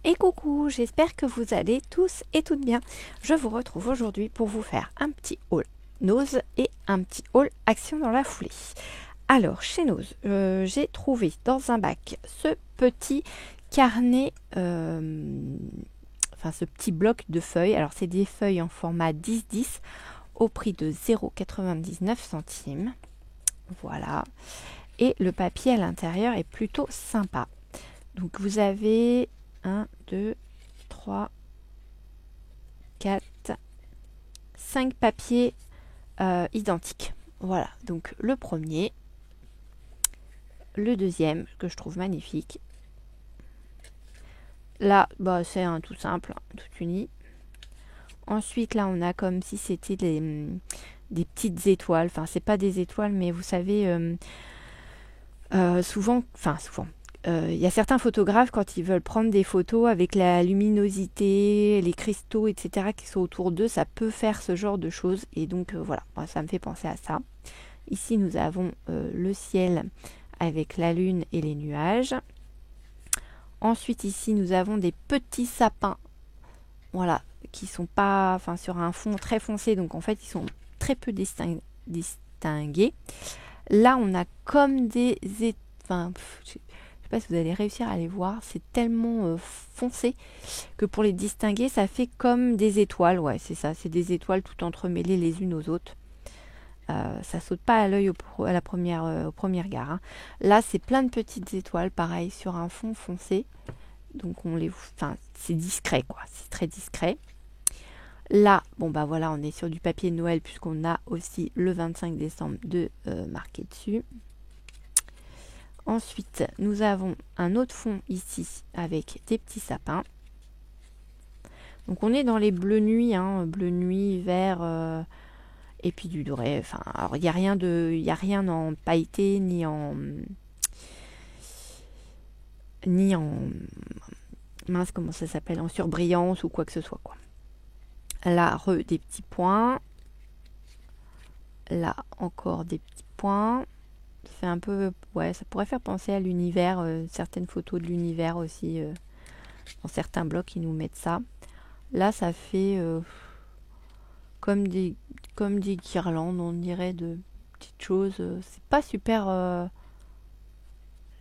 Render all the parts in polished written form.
Et coucou, j'espère que vous allez tous et toutes bien. Je vous retrouve aujourd'hui pour vous faire un petit haul Nose et un petit haul Action dans la foulée. Alors, chez Nose, j'ai trouvé dans un bac ce petit carnet, ce petit bloc de feuilles. Alors, c'est des feuilles en format 10-10 au prix de 0,99 centimes. Voilà. Et le papier à l'intérieur est plutôt sympa. Donc, vous avez 1, 2, 3, 4, 5 papiers identiques. Voilà, donc le premier, le deuxième, que je trouve magnifique. Là, c'est un tout simple, tout uni. Ensuite, là, on a comme si c'était des petites étoiles. Enfin, c'est pas des étoiles, mais vous savez, souvent, il y a certains photographes, quand ils veulent prendre des photos avec la luminosité, les cristaux, etc., qui sont autour d'eux, ça peut faire ce genre de choses. Et donc, voilà, ça me fait penser à ça. Ici, nous avons le ciel avec la lune et les nuages. Ensuite, ici, nous avons des petits sapins, voilà, qui sont pas, sur un fond très foncé. Donc, en fait, ils sont très peu distingués. Là, on a comme des... je sais pas si vous allez réussir à les voir, c'est tellement foncé que pour les distinguer, ça fait comme des étoiles. Ouais, c'est ça, c'est des étoiles tout entremêlées les unes aux autres. Ça saute pas à l'œil au premier regard. Hein. Là, c'est plein de petites étoiles, pareil, sur un fond foncé. Donc, c'est discret, quoi. C'est très discret. Là, voilà, on est sur du papier de Noël puisqu'on a aussi le 25 décembre de marqué dessus. Ensuite, nous avons un autre fond ici avec des petits sapins. Donc, on est dans les bleus nuit, bleu nuit, vert, et puis du doré. Alors, il n'y a rien en pailleté ni en mince, comment ça s'appelle, en surbrillance ou quoi que ce soit, quoi. Là, des petits points. Là, encore des petits points. C'est un peu, ouais, ça pourrait faire penser à l'univers, certaines photos de l'univers aussi, dans certains blocs, ils nous mettent ça. Là, ça fait comme des guirlandes, on dirait, de petites choses. C'est pas super,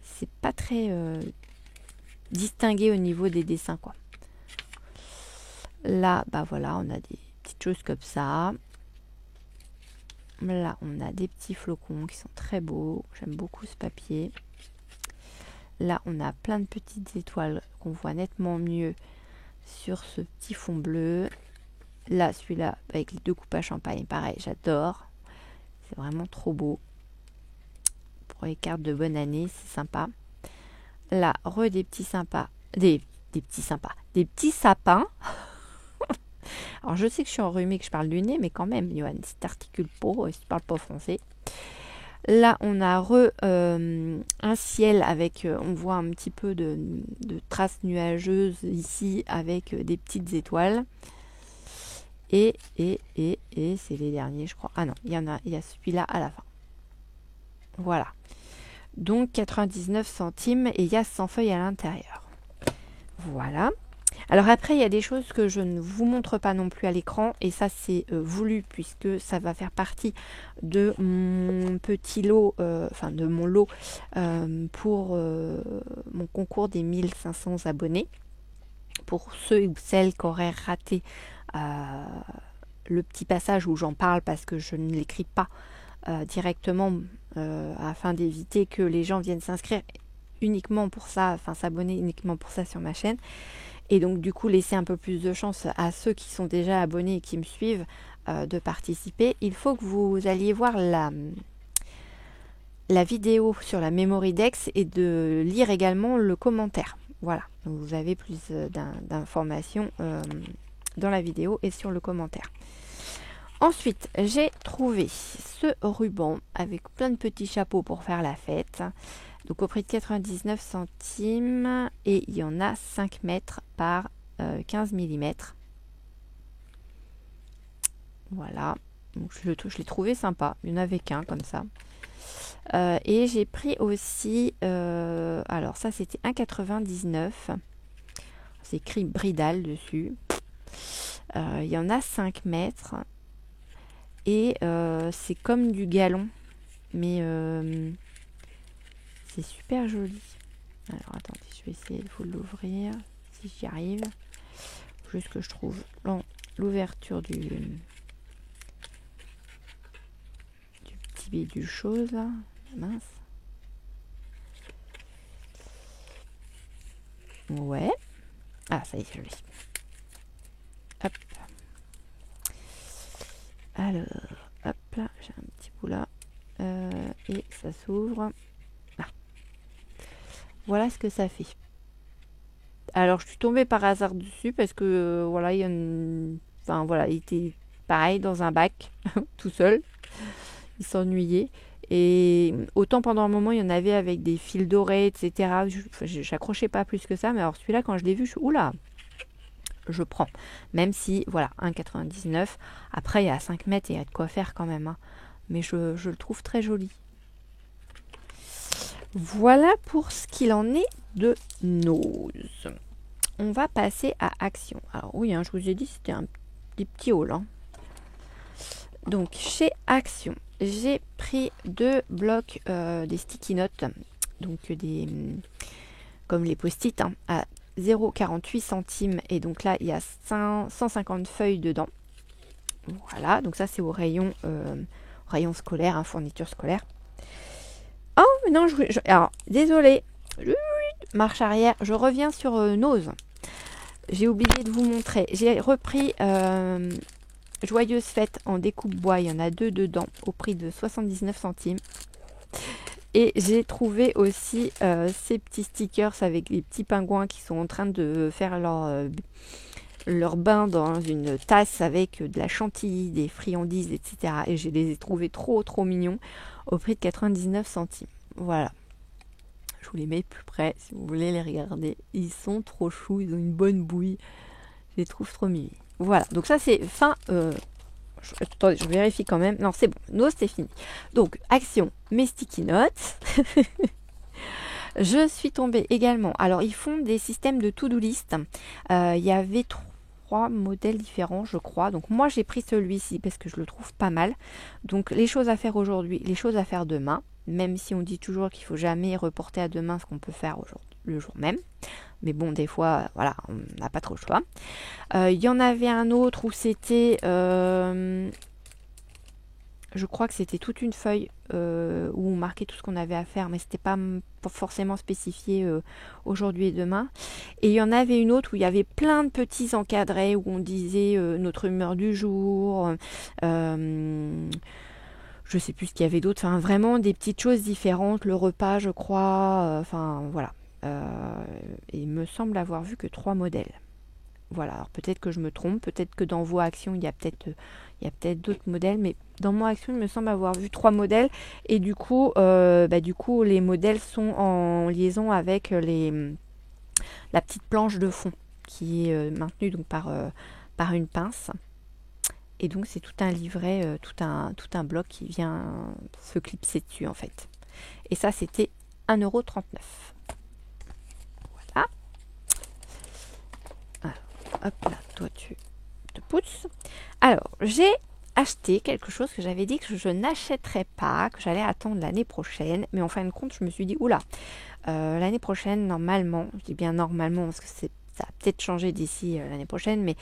c'est pas très distingué au niveau des dessins, quoi. Là, voilà, on a des petites choses comme ça. Là, on a des petits flocons qui sont très beaux. J'aime beaucoup ce papier. Là, on a plein de petites étoiles qu'on voit nettement mieux sur ce petit fond bleu. Là, celui-là, avec les deux coupes à champagne, pareil, j'adore. C'est vraiment trop beau. Pour les cartes de bonne année, c'est sympa. Là, des petits sympas. Des petits sapins. Alors, je sais que je suis enrhumée, que je parle du nez, mais quand même, Johan, si t'articules pas, si tu parles pas français. Là, on a un ciel avec, on voit un petit peu de traces nuageuses ici avec des petites étoiles. Et c'est les derniers, je crois. Ah non, il y a celui-là à la fin. Voilà. Donc, 99 centimes et il y a 100 feuilles à l'intérieur. Voilà. Alors après, il y a des choses que je ne vous montre pas non plus à l'écran et ça c'est voulu puisque ça va faire partie de mon petit lot, de mon lot pour mon concours des 1500 abonnés. Pour ceux ou celles qui auraient raté le petit passage où j'en parle parce que je ne l'écris pas directement afin d'éviter que les gens viennent s'inscrire uniquement pour ça, s'abonner uniquement pour ça sur ma chaîne. Et donc du coup laisser un peu plus de chance à ceux qui sont déjà abonnés et qui me suivent de participer. Il faut que vous alliez voir la vidéo sur la Memory Dex et de lire également le commentaire. Voilà, donc vous avez plus d'informations dans la vidéo et sur le commentaire. Ensuite, j'ai trouvé ce ruban avec plein de petits chapeaux pour faire la fête. Donc au prix de 99 centimes et il y en a 5 mètres par 15 mm. Voilà, donc je l'ai trouvé sympa, il n'y en avait qu'un comme ça. Et j'ai pris aussi, alors ça c'était 1,99. C'est écrit Bridal dessus. Il y en a 5 mètres. Et c'est comme du galon. Mais c'est super joli. Alors attendez, je vais essayer de vous l'ouvrir. Si j'y arrive. Juste que je trouve l'ouverture du petit bidule chose là. Mince. Ouais. Ah, ça y est, c'est joli. Hop. Alors, hop là, j'ai un petit bout là. Et ça s'ouvre. Ah. Voilà ce que ça fait. Alors, je suis tombée par hasard dessus parce que, voilà, il y a une... Enfin, voilà, il était pareil dans un bac, tout seul. Il s'ennuyait. Et autant pendant un moment, il y en avait avec des fils dorés, etc. J'accrochais pas plus que ça. Mais alors, celui-là, quand je l'ai vu, je suis... Oula, je prends. Même si, voilà, 1,99. Après, il y a 5 mètres et il y a de quoi faire quand même. Hein. Mais je le trouve très joli. Voilà pour ce qu'il en est de Nose. On va passer à Action. Alors oui, hein, je vous ai dit, c'était des petits hauls. Hein. Donc, chez Action, j'ai pris 2 blocs des sticky notes. Donc, comme les post-it, hein, à 0,48 centimes. Et donc là, il y a 150 feuilles dedans. Voilà, donc ça, c'est au rayon scolaire, hein, fourniture scolaire. Oh, non, alors, désolé. Marche arrière, je reviens sur Nose. J'ai oublié de vous montrer. J'ai repris Joyeuse Fête en découpe bois. Il y en a 2 dedans au prix de 79 centimes. Et j'ai trouvé aussi ces petits stickers avec les petits pingouins qui sont en train de faire leur bain dans une tasse avec de la chantilly, des friandises, etc. Et je les ai trouvés trop mignons au prix de 99 centimes. Voilà. Je vous les mets plus près si vous voulez les regarder. Ils sont trop choux, ils ont une bonne bouille. Je les trouve trop mignons. Voilà, donc ça c'est fin... attendez, je vérifie quand même. Non, c'est bon, Nose c'est fini. Donc, Action, mes sticky notes. Je suis tombée également. Alors, ils font des systèmes de to-do list. Il y avait 3 modèles différents, je crois. Donc, moi j'ai pris celui-ci parce que je le trouve pas mal. Donc, les choses à faire aujourd'hui, les choses à faire demain. Même si on dit toujours qu'il ne faut jamais reporter à demain ce qu'on peut faire le jour même. Mais bon, des fois, voilà, on n'a pas trop le choix. Il y en avait un autre où c'était... je crois que c'était toute une feuille où on marquait tout ce qu'on avait à faire, mais c'était pas forcément spécifié aujourd'hui et demain. Et il y en avait une autre où il y avait plein de petits encadrés où on disait notre humeur du jour... je sais plus ce qu'il y avait d'autre, enfin vraiment des petites choses différentes, le repas je crois, enfin voilà. Et il me semble avoir vu que 3 modèles. Voilà, alors peut-être que je me trompe, peut-être que dans vos actions il y a peut-être d'autres modèles, mais dans mon action il me semble avoir vu 3 modèles et du coup les modèles sont en liaison avec la petite planche de fond qui est maintenue donc par une pince. Et donc c'est tout un livret, tout un bloc qui vient se clipser dessus en fait. Et ça c'était 1,39 €. Voilà. Alors, hop là, toi tu te pousses. Alors, j'ai acheté quelque chose que j'avais dit que je n'achèterais pas, que j'allais attendre l'année prochaine. Mais en fin de compte, je me suis dit, oula, l'année prochaine, normalement, je dis bien normalement parce que ça a peut-être changé d'ici l'année prochaine, mais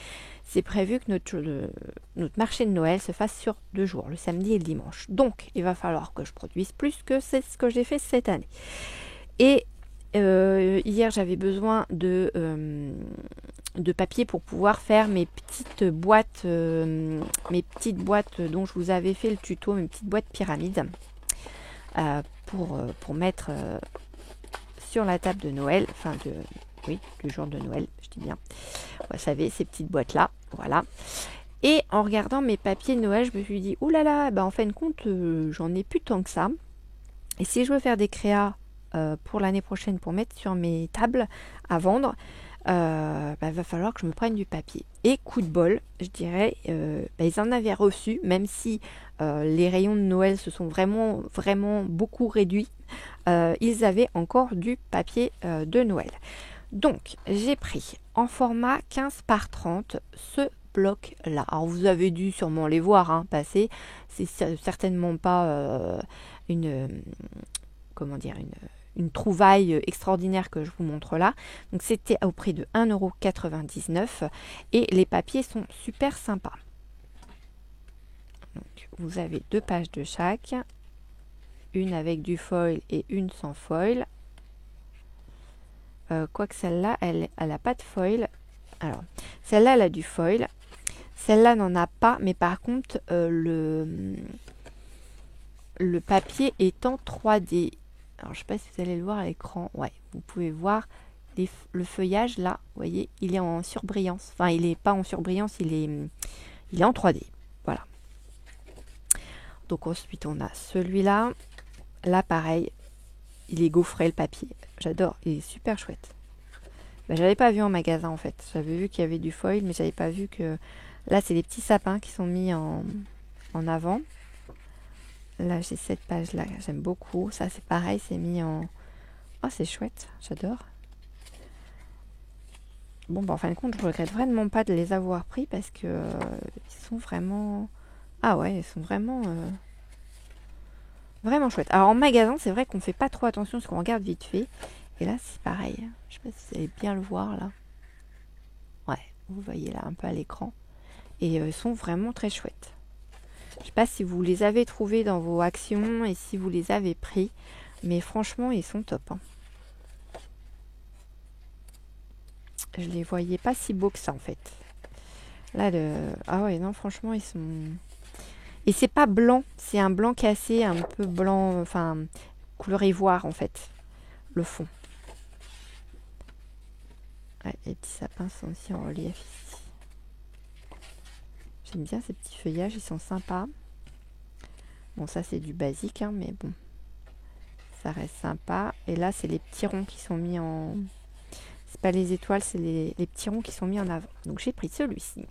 c'est prévu que notre marché de Noël se fasse sur 2 jours, le samedi et le dimanche. Donc, il va falloir que je produise plus que c'est ce que j'ai fait cette année. Et hier, j'avais besoin de papier pour pouvoir faire mes petites boîtes dont je vous avais fait le tuto, mes petites boîtes pyramides pour mettre sur la table de Noël, du jour de Noël, je dis bien. Vous savez, ces petites boîtes-là, voilà. Et en regardant mes papiers de Noël, je me suis dit, oulala, en fin de compte, j'en ai plus tant que ça. Et si je veux faire des créas pour l'année prochaine, pour mettre sur mes tables à vendre, va falloir que je me prenne du papier. Et coup de bol, je dirais, ils en avaient reçu, même si les rayons de Noël se sont vraiment beaucoup réduits, ils avaient encore du papier de Noël. Donc, j'ai pris en format 15 par 30 ce bloc là. Alors, vous avez dû sûrement les voir passer. C'est certainement pas comment dire, une trouvaille extraordinaire que je vous montre là. Donc, c'était au prix de 1,99 € et les papiers sont super sympas. Donc, vous avez 2 pages de chaque, une avec du foil et une sans foil. Quoique celle-là, elle n'a pas de foil. Alors, celle-là, elle a du foil. Celle-là n'en a pas, mais par contre, le papier est en 3D. Alors, je ne sais pas si vous allez le voir à l'écran. Ouais, vous pouvez voir le feuillage, là. Vous voyez, il est en surbrillance. Enfin, il n'est pas en surbrillance, il est en 3D. Voilà. Donc, ensuite, on a celui-là. Là, pareil, il est gaufré, le papier. J'adore, il est super chouette. Ben, j'avais pas vu en magasin, en fait. J'avais vu qu'il y avait du foil, mais j'avais pas vu que... Là, c'est des petits sapins qui sont mis en avant. Là, j'ai cette page-là, j'aime beaucoup. Ça, c'est pareil, c'est mis en... Oh, c'est chouette, j'adore. Bon, ben, en fin de compte, je regrette vraiment pas de les avoir pris parce que ils sont vraiment... Ah ouais, ils sont vraiment... Vraiment chouette. Alors en magasin, c'est vrai qu'on fait pas trop attention parce qu'on regarde vite fait. Et là, c'est pareil. Je sais pas si vous allez bien le voir là. Ouais, vous voyez là un peu à l'écran. Et ils sont vraiment très chouettes. Je sais pas si vous les avez trouvés dans vos actions et si vous les avez pris. Mais franchement, ils sont top. Je les voyais pas si beaux que ça en fait. Là, ah ouais, non, franchement, ils sont... Et c'est pas blanc, c'est un blanc cassé, un peu blanc, enfin, couleur ivoire en fait, le fond. Ouais, les petits sapins sont aussi en relief ici. J'aime bien ces petits feuillages, ils sont sympas. Bon, ça c'est du basique, mais bon, ça reste sympa. Et là, c'est les petits ronds qui sont mis en... C'est pas les étoiles, c'est les petits ronds qui sont mis en avant. Donc j'ai pris celui-ci.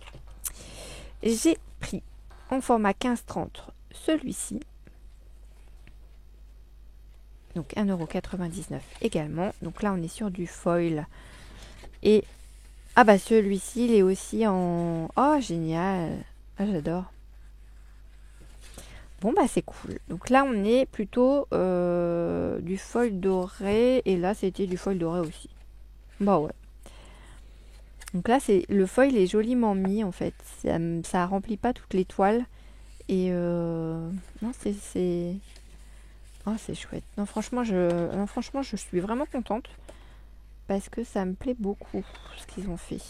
J'ai pris en format 15-30 celui-ci. Donc 1,99 € également. Donc là, on est sur du foil. Et ah bah celui-ci, il est aussi en... Oh, génial. Ah, j'adore. Bon, bah c'est cool. Donc là, on est plutôt du foil doré. Et là, c'était du foil doré aussi. Bah ouais. Donc là, le foil est joliment mis, en fait. Ça remplit pas toutes les toiles. Et non, c'est... Oh, c'est chouette. Non, franchement, je suis vraiment contente. Parce que ça me plaît beaucoup, ce qu'ils ont fait.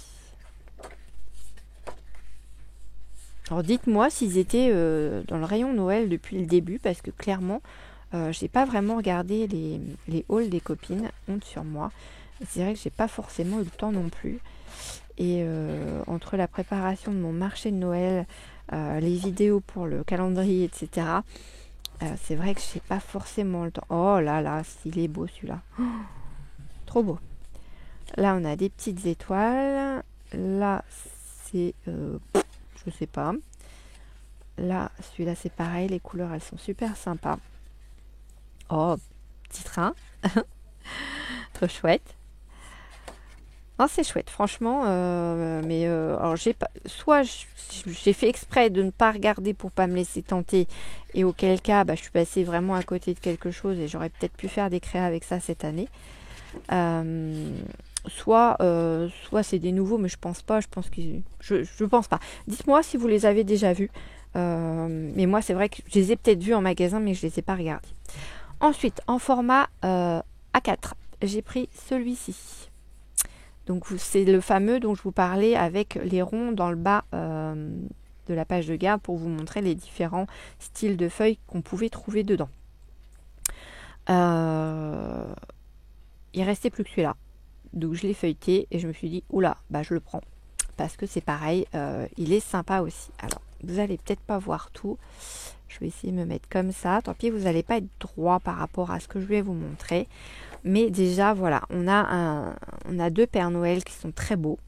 Alors dites-moi s'ils étaient dans le rayon Noël depuis le début, parce que clairement, j'ai pas vraiment regardé les hauls des copines, honte sur moi. C'est vrai que j'ai pas forcément eu le temps non plus. Et entre la préparation de mon marché de Noël, les vidéos pour le calendrier, etc., c'est vrai que j'ai pas forcément le temps. Oh là là, s'il est beau celui-là. Oh, trop beau. Là, on a des petites étoiles. Là, c'est... je sais pas. Là, celui-là, c'est pareil. Les couleurs, elles sont super sympas. Oh, petit train. Trop chouette. Non, c'est chouette, franchement. Alors, j'ai fait exprès de ne pas regarder pour pas me laisser tenter. Et auquel cas, je suis passée vraiment à côté de quelque chose. Et j'aurais peut-être pu faire des créas avec ça cette année. Soit c'est des nouveaux, mais je pense pas. Je pense pas. Dites-moi si vous les avez déjà vus. Mais moi, c'est vrai que je les ai peut-être vus en magasin, mais je les ai pas regardés. Ensuite, en format A4, j'ai pris celui-ci. Donc, c'est le fameux dont je vous parlais avec les ronds dans le bas de la page de garde pour vous montrer les différents styles de feuilles qu'on pouvait trouver dedans. Il restait plus que celui-là. Donc je l'ai feuilleté et je me suis dit, oula, je le prends. Parce que c'est pareil, il est sympa aussi. Alors, vous allez peut-être pas voir tout. Je vais essayer de me mettre comme ça. Tant pis, vous n'allez pas être droit par rapport à ce que je vais vous montrer. Mais déjà, voilà, on a 2 Pères Noël qui sont très beaux.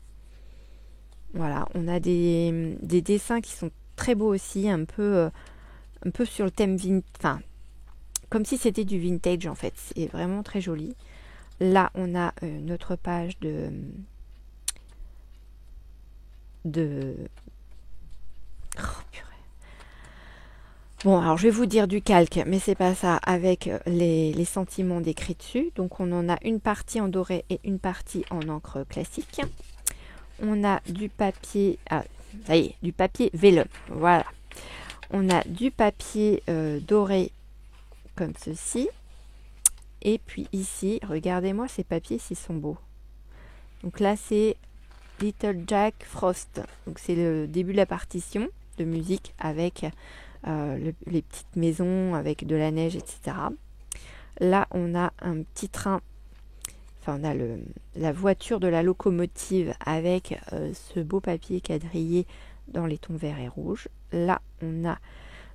Voilà, on a des dessins qui sont très beaux aussi, un peu sur le thème vintage. Enfin, comme si c'était du vintage en fait. C'est vraiment très joli. Là, on a notre page de... Oh, purée. Bon, alors je vais vous dire du calque, mais c'est pas ça, avec les sentiments décrits dessus. Donc on en a une partie en doré et une partie en encre classique. On a du papier, ça y est, du papier vélum, voilà. On a du papier doré comme ceci. Et puis ici, regardez-moi ces papiers s'ils sont beaux. Donc là c'est Little Jack Frost. Donc c'est le début de la partition de musique avec les petites maisons avec de la neige, etc. Là on a un petit train, enfin on a la voiture de la locomotive avec ce beau papier quadrillé dans les tons verts et rouges. Là on a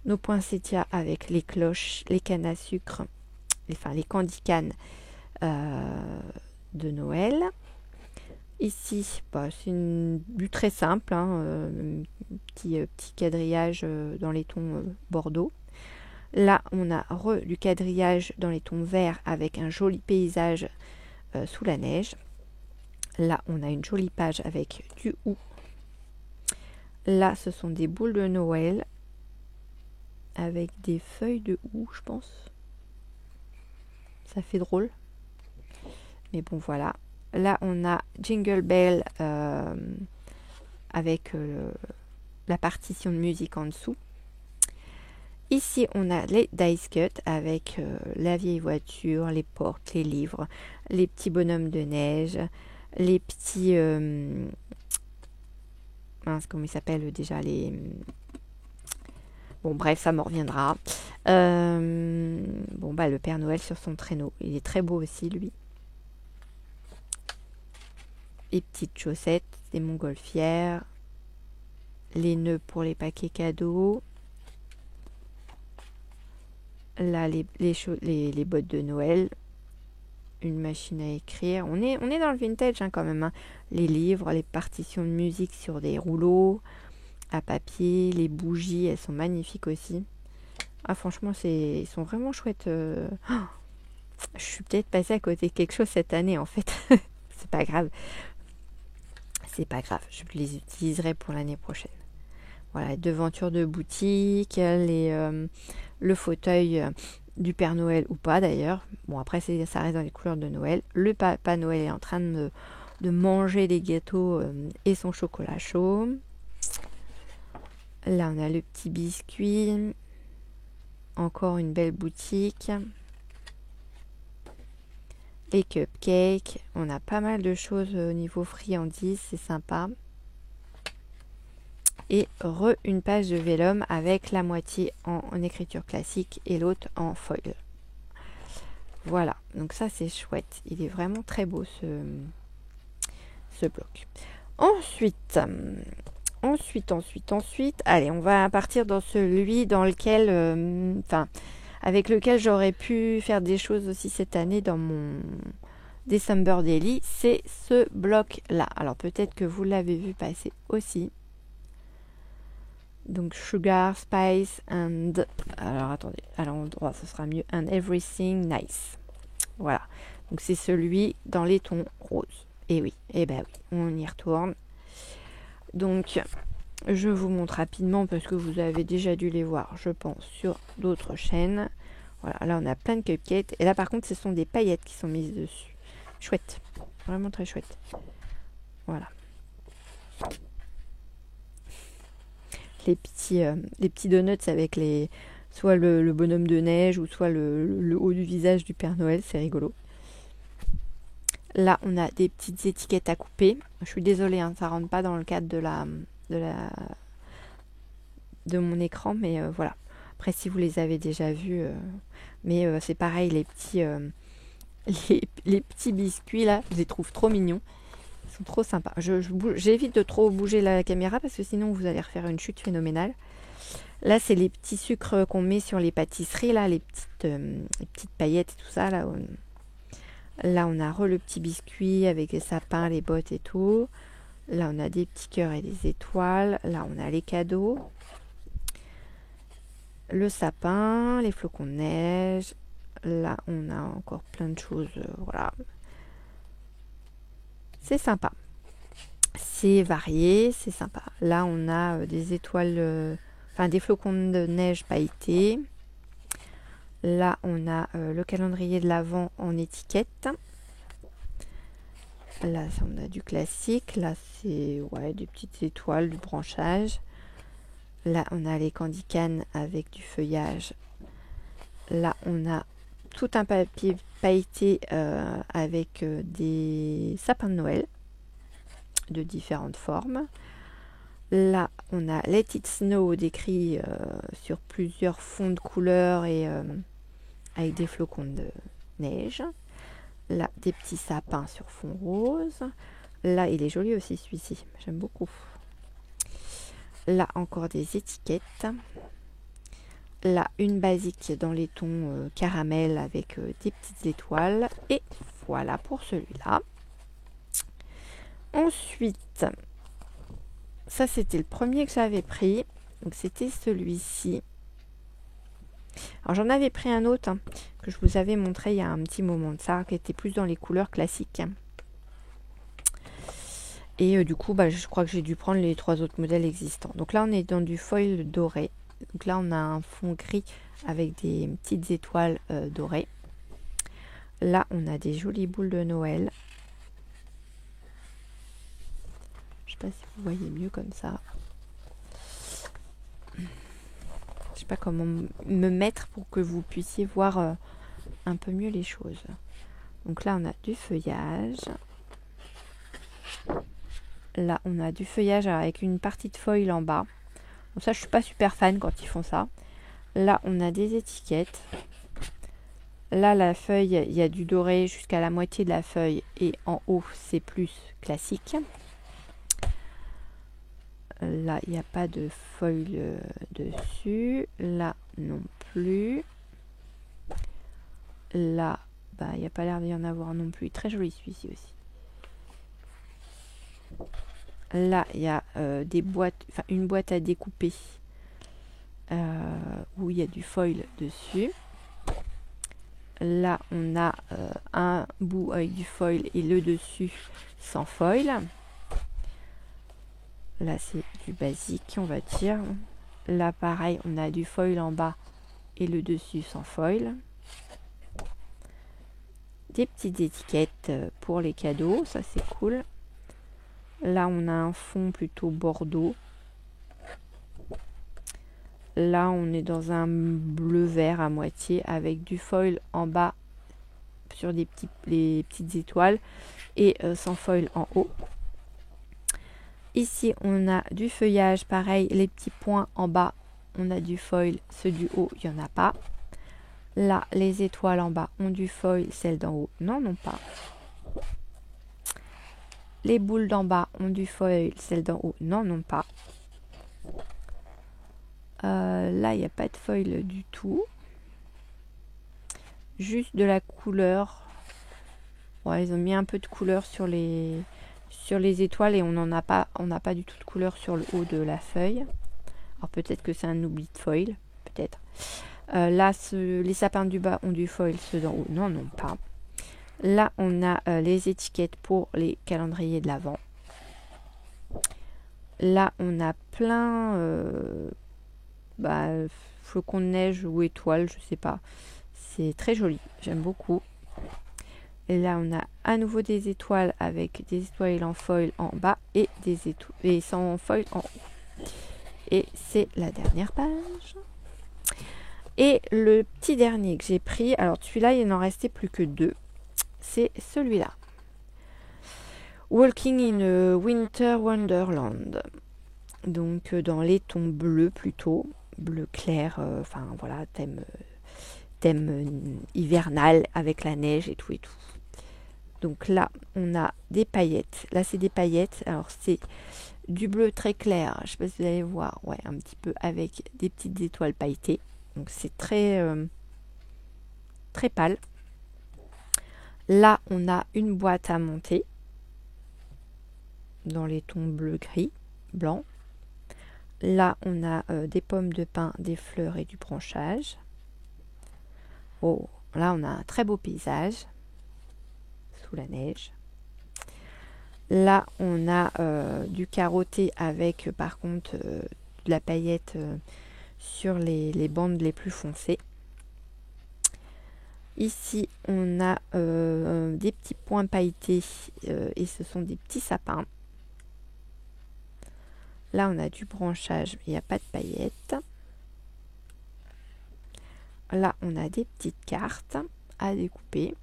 nos poinsettias avec les cloches, les cannes à sucre, enfin les candy cannes de Noël. Ici, bah, c'est du très simple, hein, petit quadrillage dans les tons bordeaux. Là, on a du quadrillage dans les tons verts avec un joli paysage sous la neige. Là, on a une jolie page avec du hou. Là, ce sont des boules de Noël avec des feuilles de hou, je pense. Ça fait drôle. Mais bon, voilà. Là, on a Jingle Bell avec la partition de musique en dessous. Ici, on a les dice cut avec la vieille voiture, les portes, les livres, les petits bonhommes de neige, les petits... mince, comment ils s'appellent déjà les... Bon, bref, ça m'en reviendra. Bon, bah, le Père Noël sur son traîneau. Il est très beau aussi, lui. Les petites chaussettes, des montgolfières, les nœuds pour les paquets cadeaux, là les bottes de Noël, une machine à écrire. On est dans le vintage hein, quand même. Hein. Les livres, les partitions de musique sur des rouleaux à papier, les bougies, elles sont magnifiques aussi. Ah franchement, ils sont vraiment chouettes. Oh, je suis peut-être passée à côté de quelque chose cette année en fait. C'est pas grave. C'est pas grave, je les utiliserai pour l'année prochaine. Voilà, devantures de boutique, le fauteuil du Père Noël ou pas d'ailleurs. Bon, après, ça reste dans les couleurs de Noël. Le Papa Noël est en train de manger des gâteaux et son chocolat chaud. Là, on a le petit biscuit. Encore une belle boutique. Les cupcakes. On a pas mal de choses au niveau friandises, c'est sympa. Et une page de vélum avec la moitié en écriture classique et l'autre en foil. Voilà, donc ça c'est chouette. Il est vraiment très beau ce bloc. Ensuite, allez, on va partir dans celui dans lequel, avec lequel j'aurais pu faire des choses aussi cette année dans mon December Daily. C'est ce bloc-là. Alors peut-être que vous l'avez vu passer aussi. Donc sugar, spice and... Alors attendez, à l'endroit ce sera mieux. And everything nice. Voilà. Donc c'est celui dans les tons roses. Et oui, et ben oui, on y retourne. Donc je vous montre rapidement parce que vous avez déjà dû les voir, je pense, sur d'autres chaînes. Voilà, là on a plein de cupcakes. Et là par contre ce sont des paillettes qui sont mises dessus. Chouette, vraiment très chouette. Voilà. Les petits donuts avec soit le bonhomme de neige ou soit le haut du visage du Père Noël, c'est rigolo. Là, on a des petites étiquettes à couper. Je suis désolée, hein, ça rentre pas dans le cadre de mon écran, mais voilà. Après, si vous les avez déjà vus, mais c'est pareil, les petits biscuits là, je les trouve trop mignons. Ils sont trop sympas. J'évite de trop bouger la caméra parce que sinon vous allez refaire une chute phénoménale. Là, c'est les petits sucres qu'on met sur les pâtisseries, là, les petites paillettes et tout ça. Là, on a le petit biscuit avec les sapins, les bottes et tout. Là, on a des petits cœurs et des étoiles. Là, on a les cadeaux. Le sapin, les flocons de neige. Là, on a encore plein de choses. Voilà. C'est sympa. C'est varié, c'est sympa. Là, on a des étoiles, enfin des flocons de neige pailletés. Là, on a le calendrier de l'Avent en étiquette. Là, on a du classique. Là, c'est ouais, des petites étoiles, du branchage. Là, on a les candy canes avec du feuillage. Là, on a tout un papier pailleté avec des sapins de Noël de différentes formes. Là, on a Let It Snow décrit sur plusieurs fonds de couleurs et avec des flocons de neige. Là, des petits sapins sur fond rose. Là, il est joli aussi celui-ci, j'aime beaucoup. Là, encore des étiquettes. Là, une basique dans les tons caramel avec des petites étoiles. Et voilà pour celui-là. Ensuite, ça c'était le premier que j'avais pris. Donc c'était celui-ci. Alors j'en avais pris un autre que je vous avais montré il y a un petit moment de ça, qui était plus dans les couleurs classiques. Et du coup, je crois que j'ai dû prendre les 3 autres modèles existants. Donc là, on est dans du foil doré. Donc là, on a un fond gris avec des petites étoiles dorées. Là, on a des jolies boules de Noël. Je sais pas si vous voyez mieux comme ça. Je sais pas comment me mettre pour que vous puissiez voir un peu mieux les choses. Donc là, on a du feuillage. Là, on a du feuillage avec une partie de foil en bas. Donc ça, je suis pas super fan quand ils font ça. Là, on a des étiquettes. Là, la feuille, il y a du doré jusqu'à la moitié de la feuille. Et en haut, c'est plus classique. Là, il n'y a pas de foil dessus. Là, non plus. Là, il n'y a pas l'air d'y en avoir non plus. Très joli celui-ci aussi. Là, il y a des boîtes, enfin une boîte à découper où il y a du foil dessus. Là, on a un bout avec du foil et le dessus sans foil. Là, c'est du basique, on va dire. Là, pareil, on a du foil en bas et le dessus sans foil. Des petites étiquettes pour les cadeaux, ça c'est cool. Là, on a un fond plutôt bordeaux. Là, on est dans un bleu-vert à moitié avec du foil en bas sur les petites étoiles et sans foil en haut. Ici, on a du feuillage, pareil, les petits points en bas, on a du foil, ceux du haut, il n'y en a pas. Là, les étoiles en bas ont du foil, celles d'en haut n'en ont pas. Les boules d'en bas ont du foil, celles d'en haut n'en ont pas. Là, il n'y a pas de foil du tout. Juste de la couleur. Ouais, ils ont mis un peu de couleur sur les étoiles et on n'a pas du tout de couleur sur le haut de la feuille. Alors peut-être que c'est un oubli de foil, peut-être. Là, les sapins du bas ont du foil, ceux d'en haut n'en ont pas. Là, on a les étiquettes pour les calendriers de l'Avent. Là, on a plein flocons de neige ou étoiles, je sais pas. C'est très joli, j'aime beaucoup. Et là, on a à nouveau des étoiles avec des étoiles en foil en bas et et sans foil en haut. Et c'est la dernière page. Et le petit dernier que j'ai pris, alors celui-là, il n'en restait plus que 2. C'est celui-là. Walking in a Winter Wonderland. Donc dans les tons bleus plutôt, bleu clair, voilà, thème hivernal avec la neige et tout et tout. Donc là, on a des paillettes. Là, c'est des paillettes. Alors, c'est du bleu très clair. Je ne sais pas si vous allez voir. Ouais, un petit peu avec des petites étoiles pailletées. Donc, c'est très, très pâle. Là, on a une boîte à monter dans les tons bleu-gris, blanc. Là, on a des pommes de pin, des fleurs et du branchage. Oh, là, on a un très beau paysage sous la neige. Là, on a du carotté avec par contre de la paillette sur les bandes les plus foncées. Ici, on a des petits points pailletés et ce sont des petits sapins. Là, on a du branchage, il n'y a pas de paillettes. Là, on a des petites cartes à découper.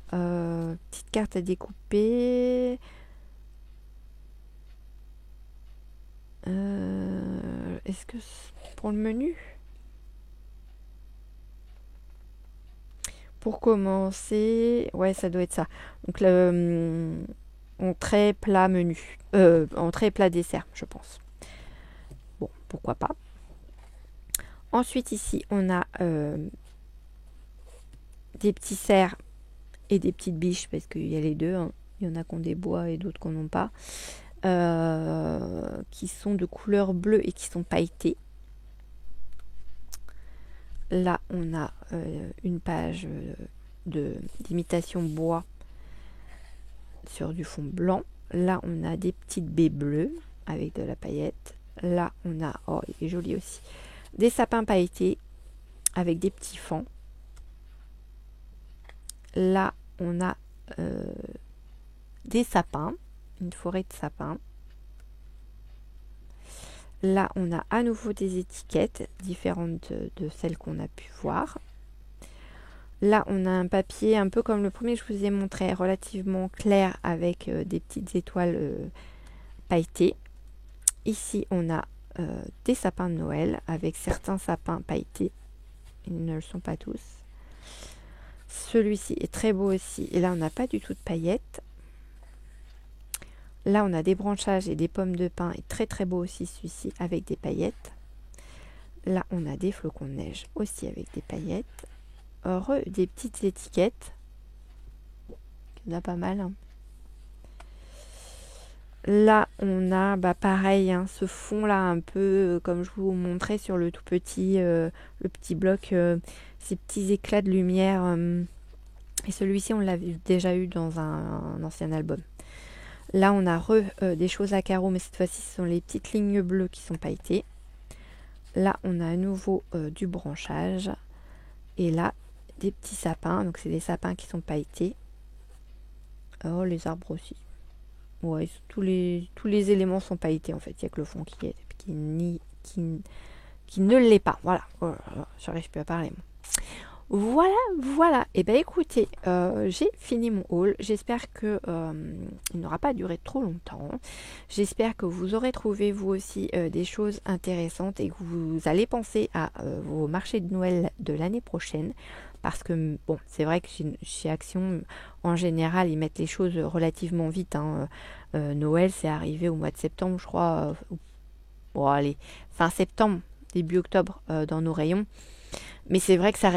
Petites cartes à découper. Est-ce que c'est pour le menu? Pour commencer, ouais, ça doit être ça. Donc, entrée, plat, menu. Entrée, plat, dessert, je pense. Bon, pourquoi pas. Ensuite, ici, on a des petits cerfs et des petites biches, parce qu'il y a les deux. Hein. Il y en a qui ont des bois et d'autres qui n'en ont pas. Qui sont de couleur bleue et qui sont pailletées. Là, on a une page d'imitation bois sur du fond blanc. Là, on a des petites baies bleues avec de la paillette. Là, on a, oh, il est joli aussi, des sapins pailletés avec des petits fans. Là, on a des sapins, une forêt de sapins. Là, on a à nouveau des étiquettes différentes de celles qu'on a pu voir. Là, on a un papier un peu comme le premier que je vous ai montré, relativement clair avec des petites étoiles pailletées. Ici, on a des sapins de Noël avec certains sapins pailletés. Ils ne le sont pas tous. Celui-ci est très beau aussi. Et là, on n'a pas du tout de paillettes. Là, on a des branchages et des pommes de pin. Et très très beau aussi celui-ci avec des paillettes. Là, on a des flocons de neige aussi avec des paillettes. Des petites étiquettes. Il y en a pas mal. Hein. Là, on a pareil, hein, ce fond-là, un peu comme je vous montrais sur le tout petit, le petit bloc, ces petits éclats de lumière. Et celui-ci, on l'a déjà eu dans un ancien album. Là, on a des choses à carreaux, mais cette fois-ci, ce sont les petites lignes bleues qui sont pailletées. Là, on a à nouveau du branchage. Et là, des petits sapins. Donc, c'est des sapins qui sont pailletés. Oh, les arbres aussi. Ouais, tous les éléments sont pailletés, en fait. Il n'y a que le fond qui ne l'est pas. Voilà. Oh, j'arrive plus à parler. Voilà. Et ben écoutez, j'ai fini mon haul. J'espère que il n'aura pas duré trop longtemps. J'espère que vous aurez trouvé vous aussi des choses intéressantes et que vous allez penser à vos marchés de Noël de l'année prochaine. Parce que bon, c'est vrai que chez Action, en général, ils mettent les choses relativement vite. Hein. Noël, c'est arrivé au mois de septembre, je crois. Bon, allez, fin septembre, début octobre, dans nos rayons. Mais c'est vrai que ça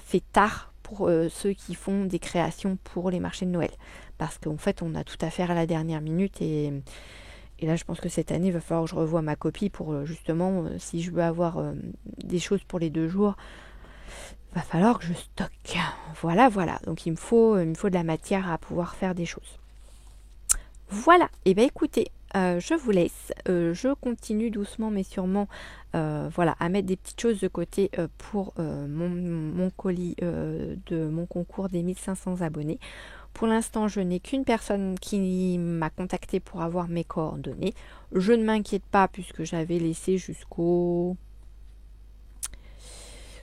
fait tard pour ceux qui font des créations pour les marchés de Noël. Parce qu'en fait, on a tout à faire à la dernière minute. Et là, je pense que cette année, il va falloir que je revoie ma copie pour justement, si je veux avoir des choses pour les 2 jours, va falloir que je stocke. Voilà. Donc, il me faut de la matière à pouvoir faire des choses. Voilà. Et bien, écoutez, je vous laisse. Je continue doucement mais sûrement à mettre des petites choses de côté pour mon colis de mon concours des 1500 abonnés. Pour l'instant, je n'ai qu'une personne qui m'a contacté pour avoir mes coordonnées. Je ne m'inquiète pas puisque j'avais laissé jusqu'au...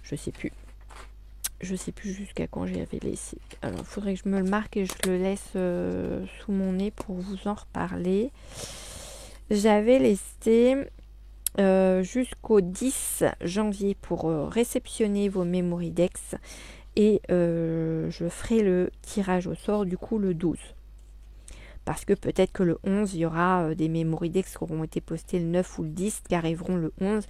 Je sais plus jusqu'à quand j'avais laissé. Alors, il faudrait que je me le marque et je le laisse sous mon nez pour vous en reparler. J'avais laissé jusqu'au 10 janvier pour réceptionner vos Memoridex et je ferai le tirage au sort du coup le 12. Parce que peut-être que le 11, il y aura des Memoridex qui auront été postés le 9 ou le 10 qui arriveront le 11.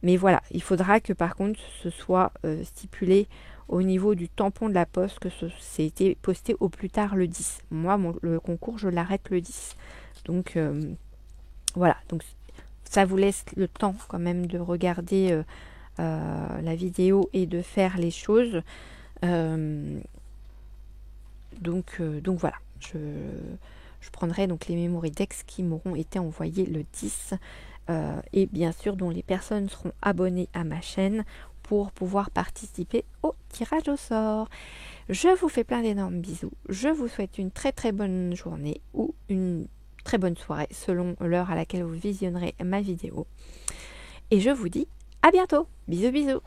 Mais voilà, il faudra que par contre ce soit stipulé au niveau du tampon de la poste que c'est été posté au plus tard le 10. Moi, le concours, je l'arrête le 10. Donc voilà, donc ça vous laisse le temps quand même de regarder la vidéo et de faire les choses. Donc voilà. Je prendrai donc les memory decks qui m'auront été envoyés le 10 et bien sûr dont les personnes seront abonnées à ma chaîne pour pouvoir participer au tirage au sort. Je vous fais plein d'énormes bisous. Je vous souhaite une très très bonne journée ou une très bonne soirée selon l'heure à laquelle vous visionnerez ma vidéo. Et je vous dis à bientôt. Bisous bisous.